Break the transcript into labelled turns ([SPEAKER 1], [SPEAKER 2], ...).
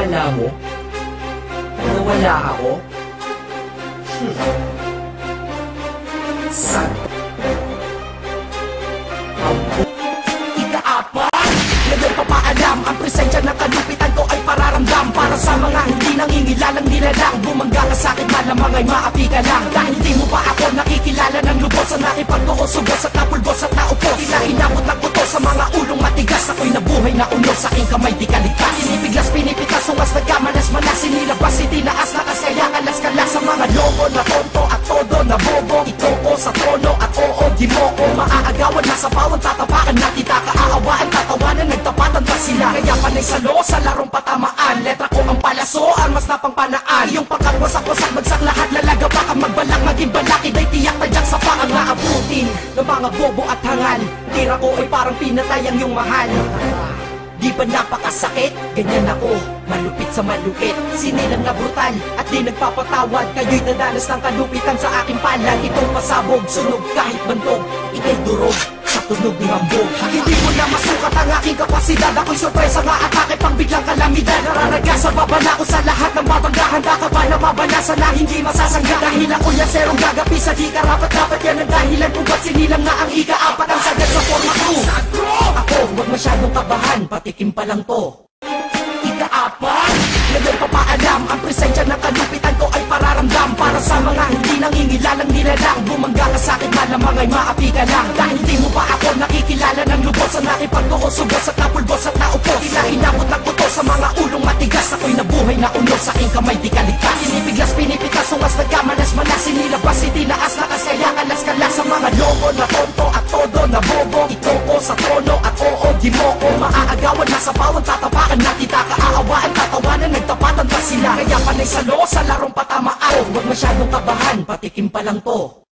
[SPEAKER 1] Akala mo? Nawala ako? Sad.
[SPEAKER 2] Ika-apat, ngayon papaalam, ang presensya ng kalupitan ko ay pararamdam. Para sa mga hindi nangingilalang nilalang, bumangga ka sa'kin malamang ay maapi ka lang. Dahil di mo pa ako nakikilala ng lubos, ang aking pagtuosugos at napulbos at naupos. Inainabot ng kuto sa mga ulong matigas, ako'y nabuhay na unos, sa aking kamay di ka ligtas. Pinipiglas, pinipitas, sungas, nagkamalas-malas, sinilabas, itinaas, nakas, kaya kalas-kalas sa mga lobo na tonto at todo na bobo. Itoko sa trono at oo, di mo ko maaagawan, nasa bawang tatapakan na kita kaaawaan, tatawanan, nagtapatan pa sila. Kaya panay salo sa larong patamaan, letra ko ang palasoan, mas napangpanaan. Yung pagkakwasak-wasak, bagsak lahat, lalagapak ang magbalak, maging balaki, day tiyak tadyak sa paang naabutin ng mga bobo at hangal. Tira ko ay parang pinatay ang iyong mahal. Di ba napakasakit? Ganyan ako, malupit sa malupit, sinilang na brutal at di nagpapatawad. Kayo'y nadanas ng kalupitan sa aking palad. Itong pasabog, sunog kahit bantog, ikay durog sa tunog ni hambog. Hindi mo na masukat ang aking kapasidad, ako'y sorpresa nga atake pang biglang kalamidad. Nararaga sa babala ko sa lahat ng babangga. Handa ka ba na mabanasan na hindi masasangga? Dahil ako yaserong gagapi sa di karapat-dapat, yan ang dahilan kung ba't sinilang na ang ika-apat ang sagad sa forma crew. Ako, huwag masyadong kabahan, patikim pa lang to. Ika-apat, ngayon papaalam, ang presensya ng kalupitan ko ay pararamdam. Para sa mga hindi nangingilalang nilalang, bumangga ka sa'kin malamang ay maapi ka lang. Dahil di mo pa ako nakikilala ng lubos, ang aking pagtuosugos at napulbos at naupos. Inainabot ng kuto sa mga ulong matigas, ako'y nabuhay na unos, sa aking kamay di ka ligtas. Pinipiglas, pinipitas, sungas, nagkamalas-malas, sinilabas, itinaaas, nakas, kaya kalas-kalas sa mga lobo na tonto at todo na bobo. Itoko sa trono at oo, di mo ko maaagawan, nasa bawang tatapakan na kita kaaawaan, tatawanan, nagtapatan pa sila. Kaya panay salo sa larong patamaan, huwag masyadong kabahan, patikim pa lang to.